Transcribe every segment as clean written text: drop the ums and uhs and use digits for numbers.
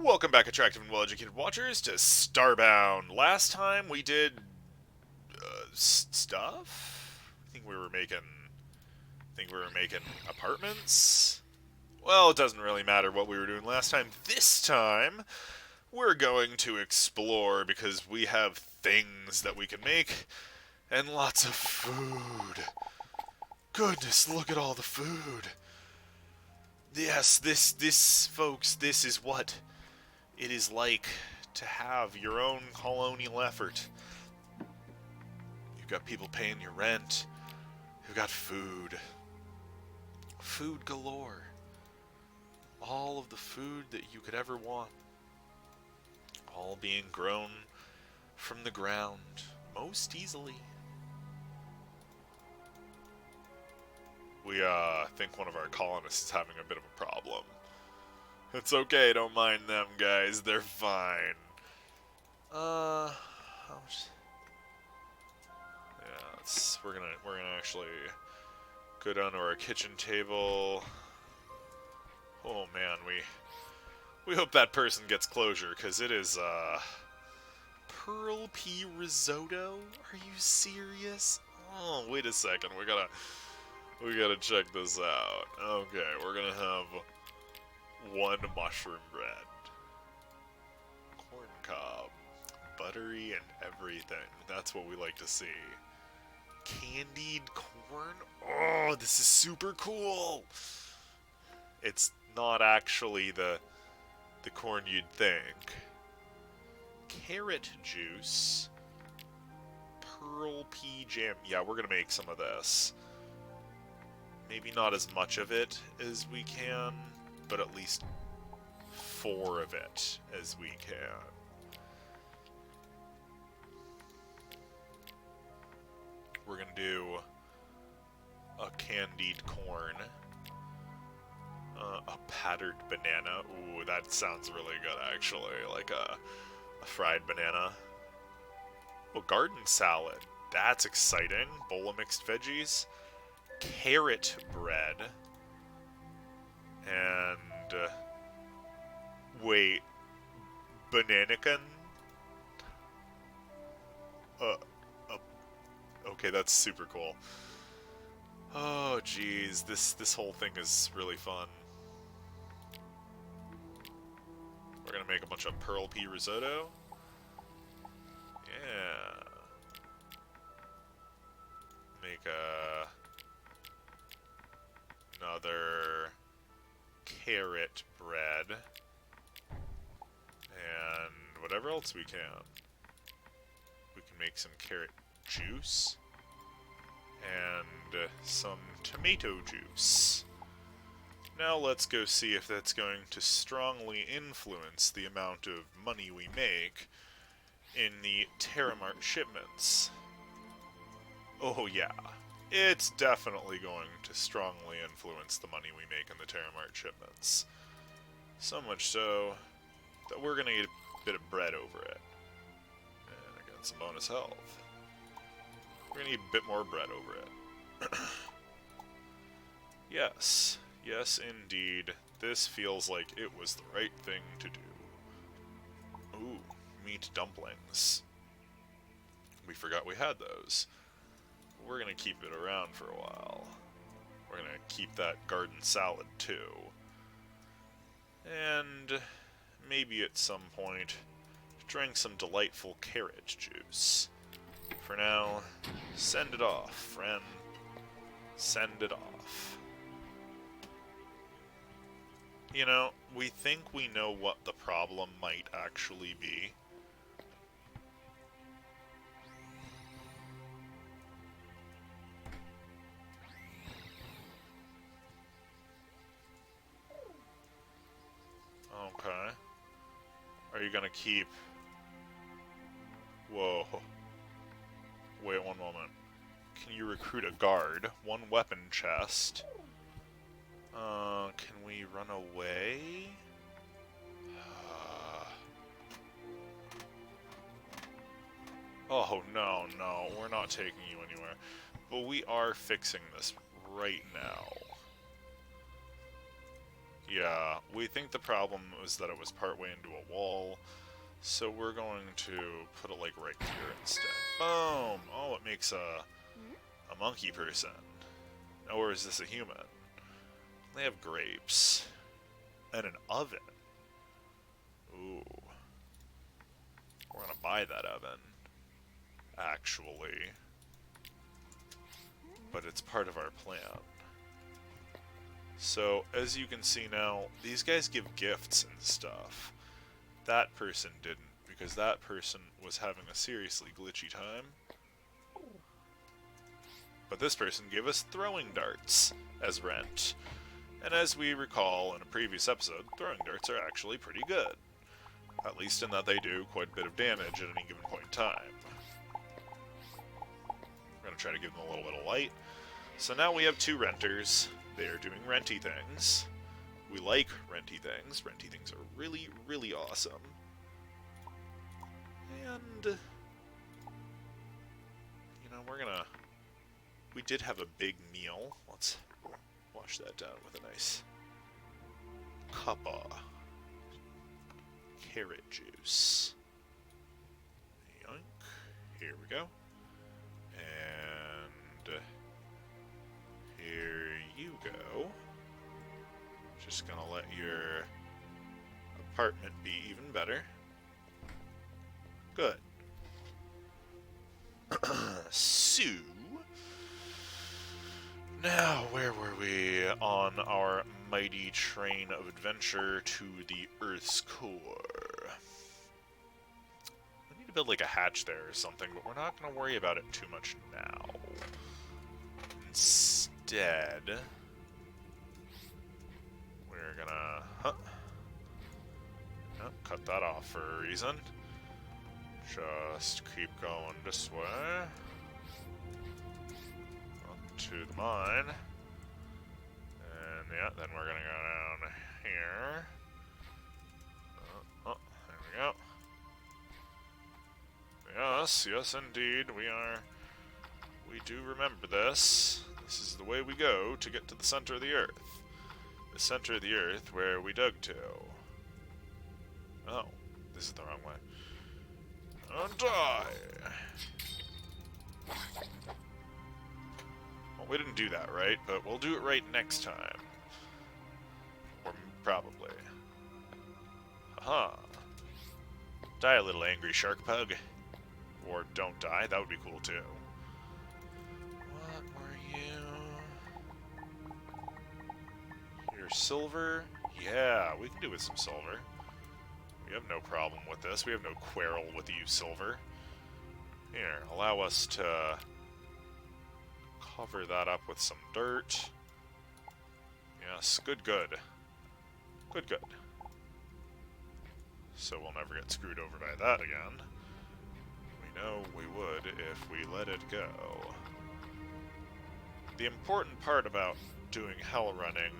Welcome back, attractive and well-educated watchers, to Starbound. Last time we did stuff. I think we were making apartments. Well, it doesn't really matter what we were doing last time. This time, we're going to explore because we have things that we can make and lots of food. Goodness, look at all the food. Yes, folks, this is what it is like to have your own colonial effort. You've got people paying your rent. You've got food. Food galore. All of the food that you could ever want. All being grown from the ground most easily. We think one of our colonists is having a bit of a problem. It's okay, don't mind them, guys. They're fine. How much? Yeah, we're gonna actually go down to our kitchen table. Oh man, we hope that person gets closure, cause it is pearl pea risotto. Are you serious? Oh, wait a second. We gotta check this out. Okay, we're gonna have one mushroom bread, corn cob, buttery and everything. That's what we like to see. Candied corn? Oh, this is super cool! It's not actually the corn you'd think. Carrot juice. Pearl pea jam. Yeah, we're gonna make some of this. Maybe not as much of it as we can, but at least 4 of it as we can. We're gonna do a candied corn, a powdered banana. Ooh, that sounds really good actually, like a fried banana. Oh, garden salad. That's exciting. Bowl of mixed veggies. Carrot bread. And wait, bananakin? Okay, that's super cool. Oh, geez, this whole thing is really fun. We're gonna make a bunch of pearl pea risotto. Yeah. Make another carrot bread. And whatever else we can. We can make some carrot juice. And some tomato juice. Now let's go see if that's going to strongly influence the amount of money we make in the Terramart shipments. Oh yeah, it's definitely going to strongly influence the money we make in the Terramart shipments. So much so that we're gonna eat a bit of bread over it. And I got some bonus health. We're gonna eat a bit more bread over it. Yes. Yes, indeed. This feels like it was the right thing to do. Ooh, meat dumplings. We forgot we had those. We're gonna keep it around for a while. We're gonna keep that garden salad, too. And maybe at some point, drink some delightful carrot juice. For now, send it off, friend. Send it off. You know, we think we know what the problem might actually be. Okay. Are you gonna keep... Whoa. Wait one moment. Can you recruit a guard? 1 weapon chest. Can we run away? Oh, no, we're not taking you anywhere. But we are fixing this right now. Yeah, we think the problem was that it was partway into a wall, so we're going to put it like right here instead. Boom! Oh, it makes a monkey person. Or is this a human? They have grapes. And an oven. Ooh. We're gonna buy that oven. Actually. But it's part of our plan. So, as you can see now, these guys give gifts and stuff. That person didn't, because that person was having a seriously glitchy time. But this person gave us throwing darts as rent. And as we recall in a previous episode, throwing darts are actually pretty good. At least in that they do quite a bit of damage at any given point in time. We're going to try to give them a little bit of light. So now we have 2 renters. They are doing renty things. We like renty things. Renty things are really, really awesome. And, you know, we're gonna... We did have a big meal. Let's wash that down with a nice cup of carrot juice. Yoink. Here we go. And here you go. Just gonna let your apartment be even better. Good. So, now where were we on our mighty train of adventure to the Earth's core? We need to build like a hatch there or something, but we're not going to worry about it too much now. Instead, we're gonna cut that off for a reason. Just keep going this way. Up to the mine. And yeah, then we're gonna go down here. There we go. Yes, yes indeed, we do remember this. This is the way we go to get to the center of the Earth. The center of the Earth where we dug to. Oh, this is the wrong way. Oh, die! Well, we didn't do that right, but we'll do it right next time. Or probably. Aha. Die a little angry shark pug. Or don't die, that would be cool too. What were you? You're silver? Yeah, we can do with some silver. We have no problem with this. We have no quarrel with you, silver. Here, allow us to cover that up with some dirt. Yes, good, good. Good, good. So we'll never get screwed over by that again. We know we would if we let it go. The important part about doing hell running,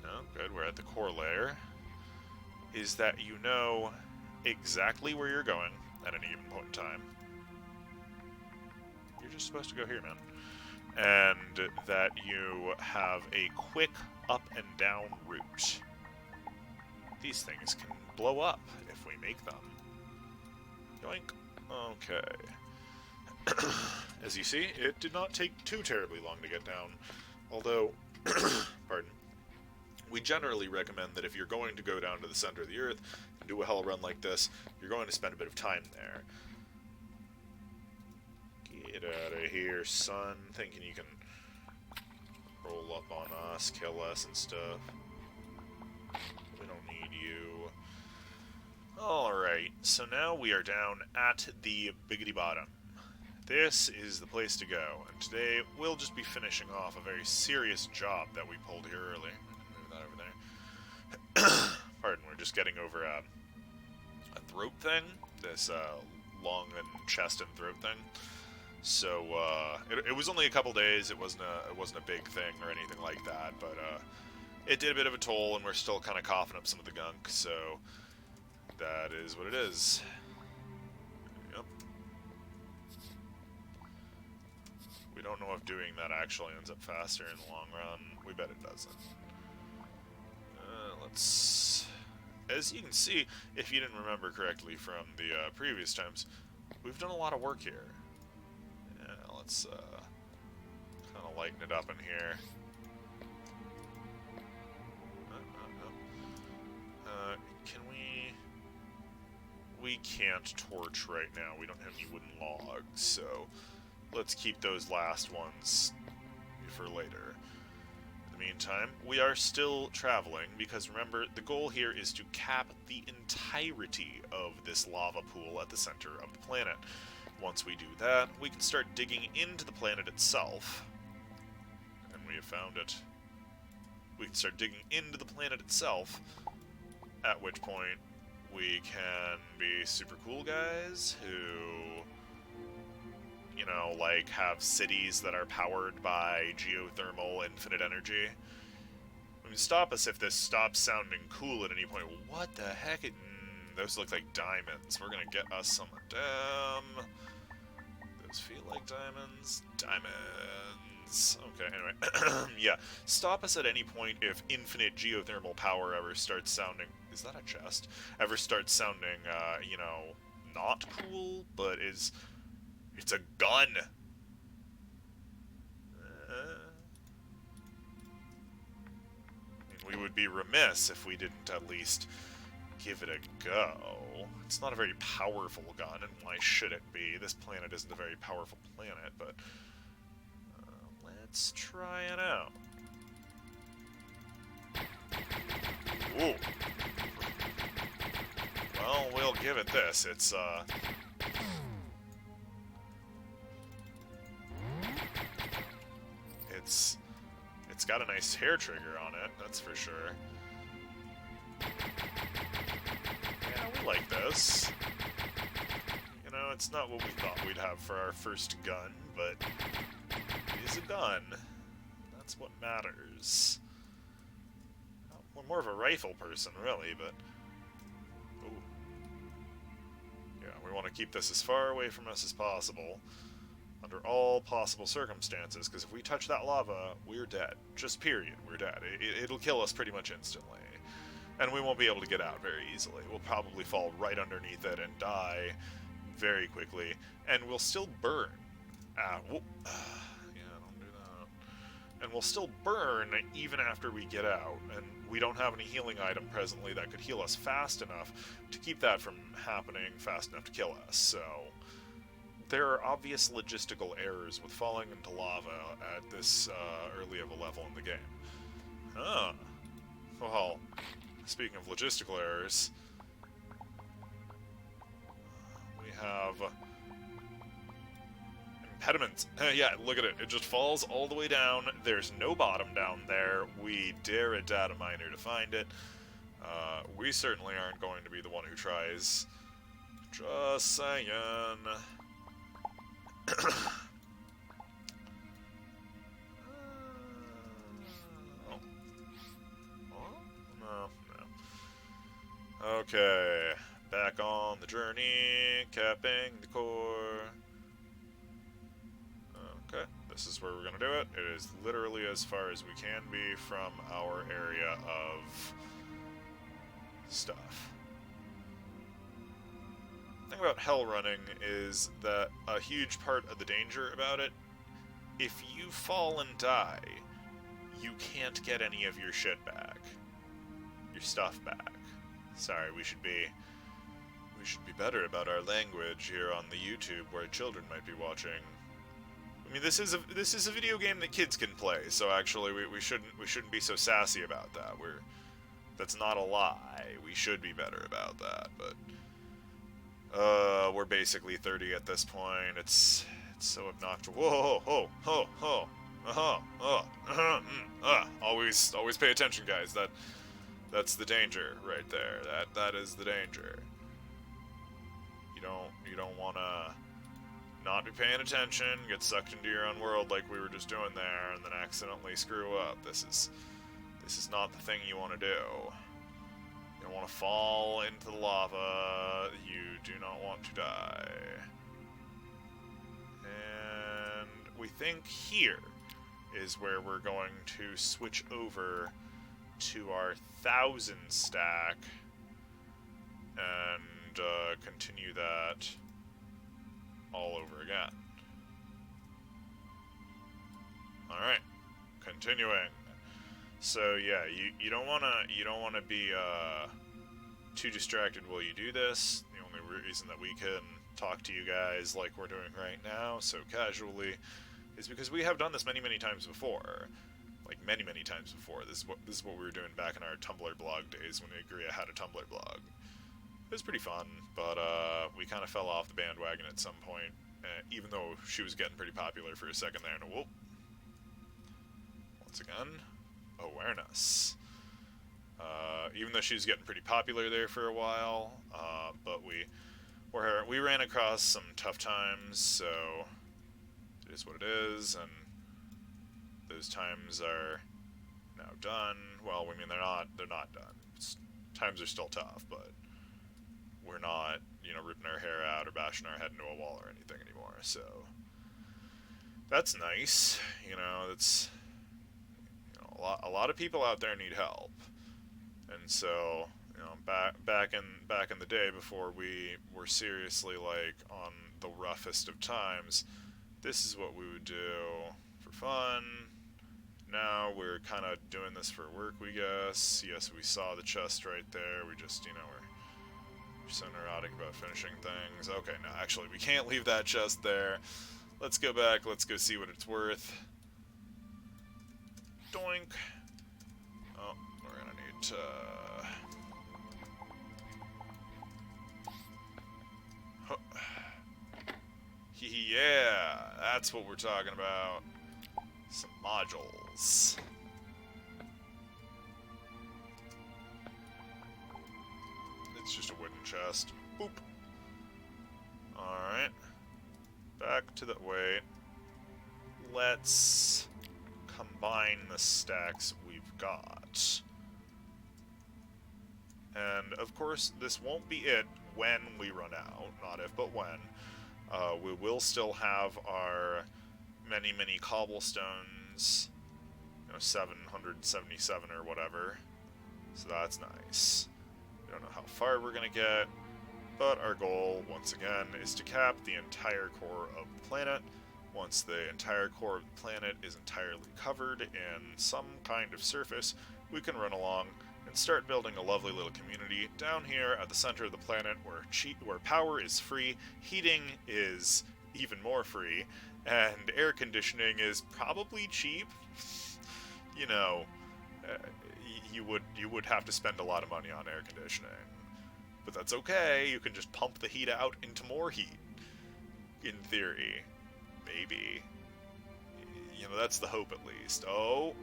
oh good, we're at the core layer, is that you know exactly where you're going at any given point in time. You're just supposed to go here, man. And that you have a quick up and down route. These things can blow up if we make them. Yoink. Okay. As you see, it did not take too terribly long to get down. Although, pardon, we generally recommend that if you're going to go down to the center of the Earth and do a hell run like this, you're going to spend a bit of time there. Get out of here, son. Thinking you can roll up on us, kill us and stuff. We don't need you. Alright, so now we are down at the biggity bottom. This is the place to go, and today we'll just be finishing off a very serious job that we pulled here earlier. Move that over there. Pardon, we're just getting over a throat thing, this lung and chest and throat thing. So it was only a couple days. It wasn't a big thing or anything like that, but it did a bit of a toll, and we're still kind of coughing up some of the gunk. So that is what it is. Yep. We don't know if doing that actually ends up faster in the long run. We bet it doesn't. let's... As you can see, if you didn't remember correctly from the previous times, we've done a lot of work here. Yeah, let's kind of lighten it up in here. Can we... We can't torch right now. We don't have any wooden logs, so let's keep those last ones for later. In the meantime, we are still traveling, because remember, the goal here is to cap the entirety of this lava pool at the center of the planet. Once we do that, we can start digging into the planet itself. And we have found it. We can start digging into the planet itself, at which point we can be super cool guys who, you know, like, have cities that are powered by geothermal infinite energy. I mean, stop us if this stops sounding cool at any point. What the heck? Those look like diamonds. We're gonna get us some of them. Those feel like diamonds. Diamonds. Okay, anyway. Yeah. Stop us at any point if infinite geothermal power ever starts sounding... Is that a chest? Ever starts sounding, you know, not cool, but is... It's a gun! I mean, we would be remiss if we didn't at least give it a go. It's not a very powerful gun, and why should it be? This planet isn't a very powerful planet, but... let's try it out. Ooh. Well, we'll give it this. It's It's got a nice hair trigger on it, that's for sure. Yeah, we like this. You know, it's not what we thought we'd have for our first gun, but it is a gun. That's what matters. We're more of a rifle person, really, but... Ooh. Yeah, we want to keep this as far away from us as possible, under all possible circumstances, because if we touch that lava, we're dead. Just period, we're dead. It'll kill us pretty much instantly. And we won't be able to get out very easily. We'll probably fall right underneath it and die very quickly, and we'll still burn. Yeah, don't do that. And we'll still burn even after we get out, and we don't have any healing item presently that could heal us fast enough to keep that from happening fast enough to kill us, so... There are obvious logistical errors with falling into lava at this early of a level in the game. Huh. Well, speaking of logistical errors, we have impediments. Yeah, look at it. It just falls all the way down. There's no bottom down there. We dare a data miner to find it. We certainly aren't going to be the one who tries. Just saying. Okay, back on the journey, capping the core. Okay, this is where we're gonna do it. It is literally as far as we can be from our area of stuff. The thing about hell running is that a huge part of the danger about it, if you fall and die, you can't get any of your shit back. Your stuff back. Sorry, we should be better about our language here on the YouTube where children might be watching. I mean, this is a video game that kids can play, so actually we shouldn't be so sassy about that. That's not a lie. We should be better about that, but we're basically 30 at this point. It's so obnoxious. Whoa, ho, ho, ho, always pay attention, guys. That's the danger right there. That is the danger. You don't want to not be paying attention, get sucked into your own world like we were just doing there, and then accidentally screw up. This is not the thing you want to do. You don't want to fall into the lava. You do not want to die. And we think here is where we're going to switch over to our 1,000 stack and continue that all over again. Alright, continuing. So yeah, you don't wanna be too distracted while you do this. The only reason that we can talk to you guys like we're doing right now, so casually, is because we have done this many times before. Like many times before. This is what we were doing back in our Tumblr blog days when Igria had a Tumblr blog. It was pretty fun, but we kind of fell off the bandwagon at some point, even though she was getting pretty popular for a second there. And whoop. Once again, awareness. Even though she was getting pretty popular there for a while, but we ran across some tough times, so it is what it is, and those times are now done. Well, I mean, they're not done. Times are still tough, but we're not, ripping our hair out or bashing our head into a wall or anything anymore, so that's nice. That's, a lot of people out there need help, and so, back in the day before we were seriously, like, on the roughest of times, this is what we would do for fun. Now we're kind of doing this for work, we guess. Yes, we saw the chest right there. We just, we're so neurotic about finishing things. Okay, no, actually, we can't leave that chest there. Let's go back. Let's go see what it's worth. Doink. Oh, we're gonna need to... Yeah, that's what we're talking about. Some modules. It's just a wooden chest. Boop. Alright. Back to the... Wait. Let's combine the stacks we've got. And, of course, this won't be it when we run out. Not if, but when. We will still have our many cobblestones, 777 or whatever, so that's nice. We don't know how far we're gonna get, but our goal, once again, is to cap the entire core of the planet. Once the entire core of the planet is entirely covered in some kind of surface, we can run along and start building a lovely little community down here at the center of the planet where power is free, heating is even more free, and air conditioning is probably cheap. You would have to spend a lot of money on air conditioning, but that's okay. You can just pump the heat out into more heat, in theory. Maybe. That's the hope, at least. Oh,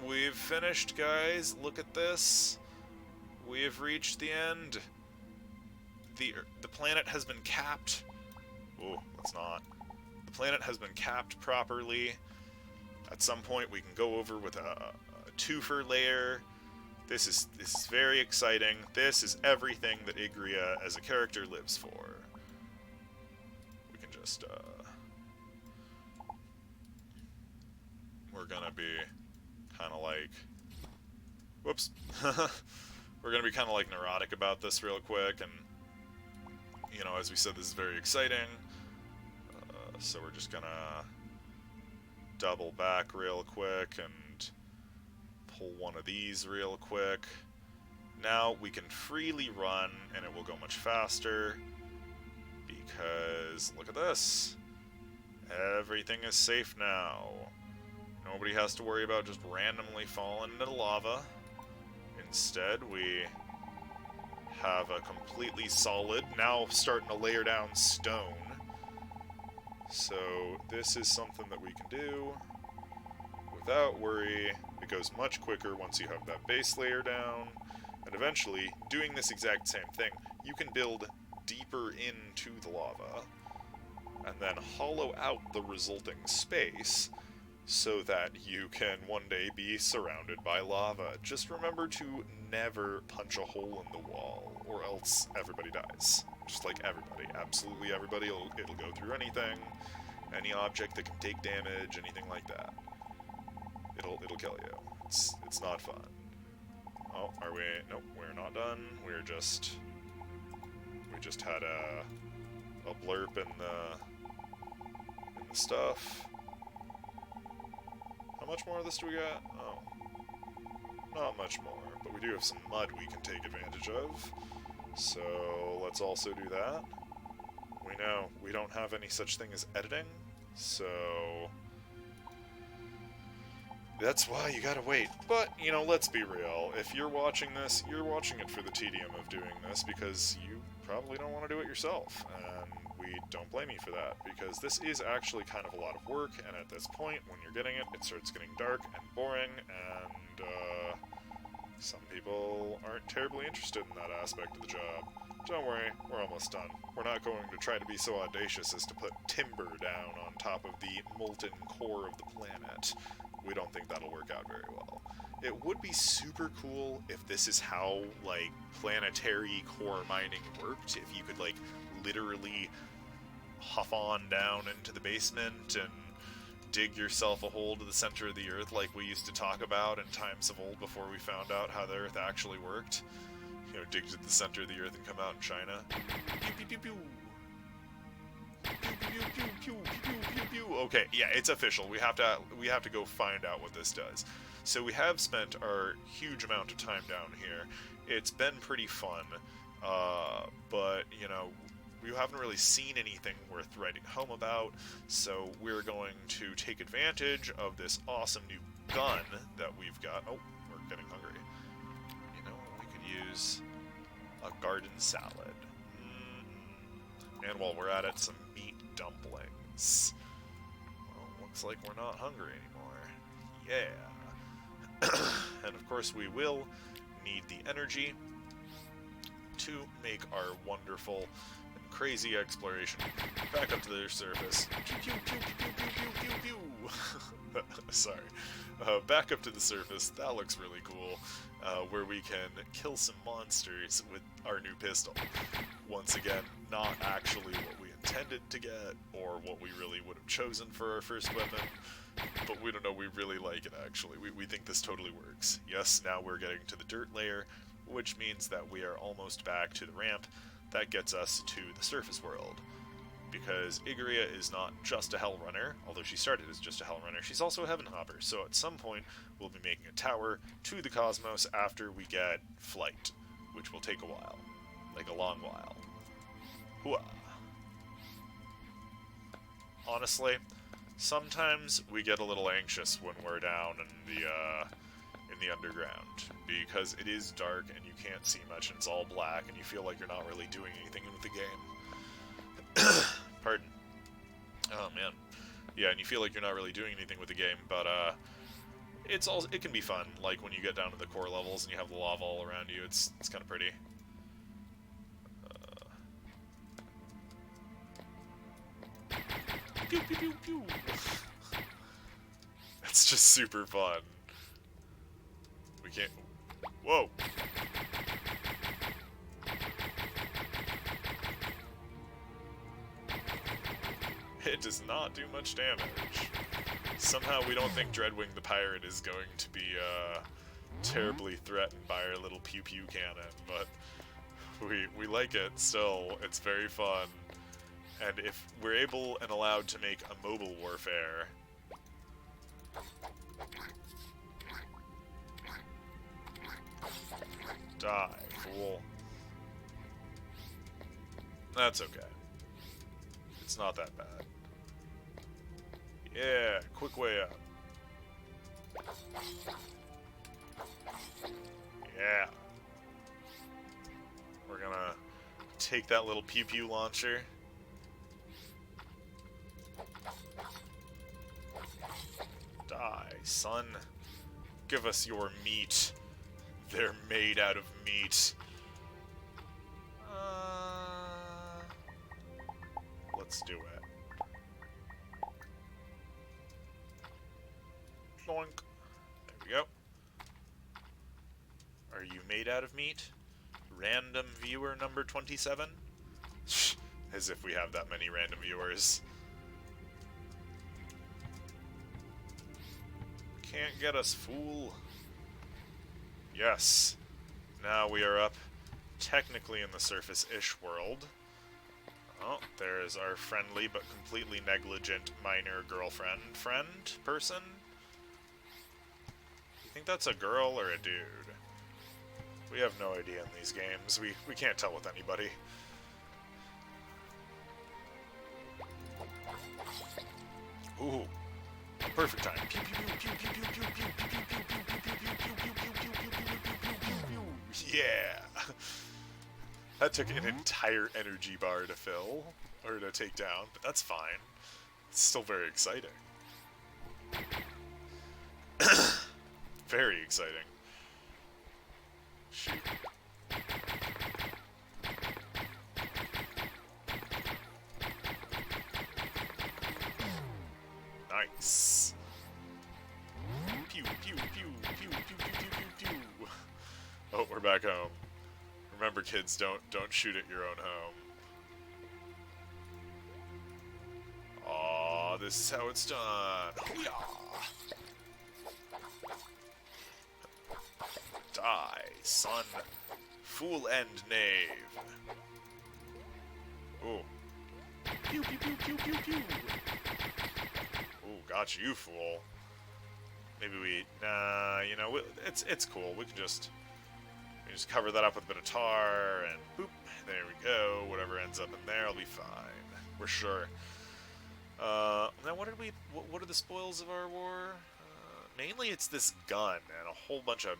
we've finished, guys. Look at this. We have reached the end. The planet has been capped. Oh, let's not. The planet has been capped properly. At some point, we can go over with a twofer layer. This is very exciting. This is everything that Igria as a character lives for. We can just we're gonna be kind of like, whoops. We're gonna be kind of like neurotic about this real quick, and as we said, this is very exciting. So we're just gonna double back real quick and pull one of these real quick. Now we can freely run, and it will go much faster, because look at this. Everything is safe now. Nobody has to worry about just randomly falling into lava. Instead, we have a completely solid, now starting to layer down stone. So this is something that we can do without worry. It goes much quicker once you have that base layer down. And eventually, doing this exact same thing, you can build deeper into the lava and then hollow out the resulting space so that you can one day be surrounded by lava. Just remember to never punch a hole in the wall, or else everybody dies. Just like everybody. Absolutely everybody. It'll go through anything, any object that can take damage, anything like that. It'll kill you. It's not fun. Oh, are we? Nope, we're not done. We just had a blurb in the stuff. How much more of this do we got? Oh, not much more, but we do have some mud we can take advantage of. So let's also do that. We know we don't have any such thing as editing, so that's why you gotta wait. But, you know, let's be real. If you're watching this, you're watching it for the tedium of doing this because you probably don't want to do it yourself. And we don't blame you for that, because this is actually kind of a lot of work, and at this point, when you're getting it, it starts getting dark and boring, and some people aren't terribly interested in that aspect of the job. Don't worry, we're almost done. We're not going to try to be so audacious as to put timber down on top of the molten core of the planet. We don't think that'll work out very well. It would be super cool if this is how, like, planetary core mining worked, if you could, like, literally huff on down into the basement and dig yourself a hole to the center of the Earth like we used to talk about in times of old before we found out how the Earth actually worked. You know, dig to the center of the Earth and come out in China. Pew, pew, pew, pew. Pew, pew, pew, pew, pew, pew, pew. Okay, yeah, it's official. We have to go find out what this does. So we have spent our huge amount of time down here. It's been pretty fun, but, you know, we haven't really seen anything worth writing home about, so we're going to take advantage of this awesome new gun that we've got. Oh, we're getting hungry. You know, we could use a garden salad. And while we're at it, some meat dumplings. Well, looks like we're not hungry anymore. Yeah. And of course we will need the energy to make our wonderful and crazy exploration back up to the surface. Pew, pew, pew, pew, pew, pew, pew, pew. Sorry. Back up to the surface. That looks really cool. Where we can kill some monsters with our new pistol. Once again, not actually what we intended to get, or what we really would have chosen for our first weapon, but we don't know, we really like it actually. We think this totally works. Yes, now we're getting to the dirt layer, which means that we are almost back to the ramp that gets us to the surface world. Because Igria is not just a hell runner, although she started as just a hell runner, she's also a heaven hopper, so at some point we'll be making a tower to the cosmos after we get flight, which will take a while. Like a long while. Hooah. Honestly, sometimes we get a little anxious when we're down in the underground, because it is dark and you can't see much and it's all black and you feel like you're not really doing anything with the game. Pardon. Oh man. Yeah, and you feel like you're not really doing anything with the game, but it can be fun, like when you get down to the core levels and you have the lava all around you. It's kind of pretty. Pew, pew, pew, pew. It's just super fun. We can't... Whoa! It does not do much damage. Somehow we don't think Dreadwing the Pirate is going to be terribly threatened by our little pew-pew cannon, but we like it still. It's very fun. And if we're able and allowed to make a mobile warfare... Die, fool. That's okay. It's not that bad. Yeah, quick way up. Yeah. We're gonna take that little pew-pew launcher. Die, son. Give us your meat. They're made out of meat. Let's do it. Clonk. There we go. Are you made out of meat? Random viewer number 27? As if we have that many random viewers. Can't get us, fool. Yes. Now we are up technically in the surface-ish world. Oh, there's our friendly but completely negligent minor girlfriend person. You think that's a girl or a dude? We have no idea in these games. We can't tell with anybody. Ooh. Perfect time. Yeah. That took an entire energy bar to fill, or to take down, but that's fine. It's still very exciting. Very exciting. Shoot. Nice. Pew, pew, pew, pew, pew, pew, pew, pew, pew. Oh, we're back home. Remember, kids, don't shoot at your own home. Aw, this is how it's done. Die, son. Fool and knave. Ooh. Pew, pew, pew, pew, pew, pew. Ooh, got you, fool. Maybe we... Nah, you know, it's cool. We can just cover that up with a bit of tar, and boop, there we go. Whatever ends up in there will be fine. We're sure. Now what are the spoils of our war? Mainly it's this gun and a whole bunch of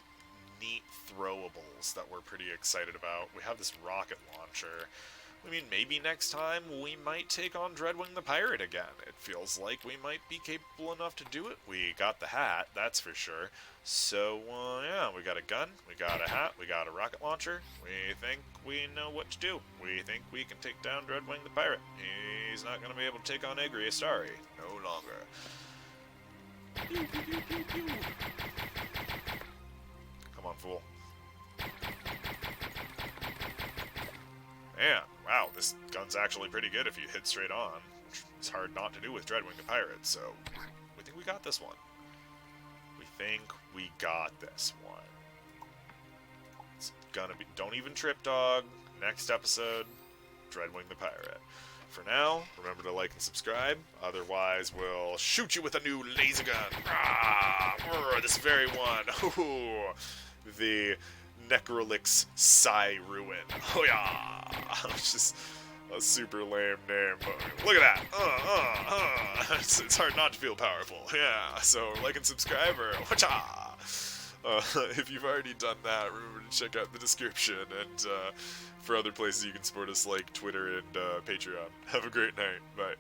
neat throwables that we're pretty excited about. We have this rocket launcher. I mean, maybe next time we might take on Dreadwing the Pirate again. It feels like we might be capable enough to do it. We got the hat, that's for sure. So, yeah, we got a gun, we got a hat, we got a rocket launcher. We think we know what to do. We think we can take down Dreadwing the Pirate. He's not going to be able to take on Igria Starry. No longer. Pew, pew, pew, pew, pew. Come on, fool. Man, wow, this gun's actually pretty good if you hit straight on. It's hard not to do with Dreadwing the Pirate, so we think we got this one. We think we got this one. It's gonna be... Don't even trip, dog. Next episode, Dreadwing the Pirate. For now, remember to like and subscribe. Otherwise, we'll shoot you with a new laser gun. Ah, this very one. Ooh, the Necrolix Psy Ruin. Oh yeah! It's just a super lame name. Look at that! It's hard not to feel powerful. Yeah, so like and subscribe or whatcha! If you've already done that, remember to check out the description and for other places you can support us like Twitter and Patreon. Have a great night. Bye.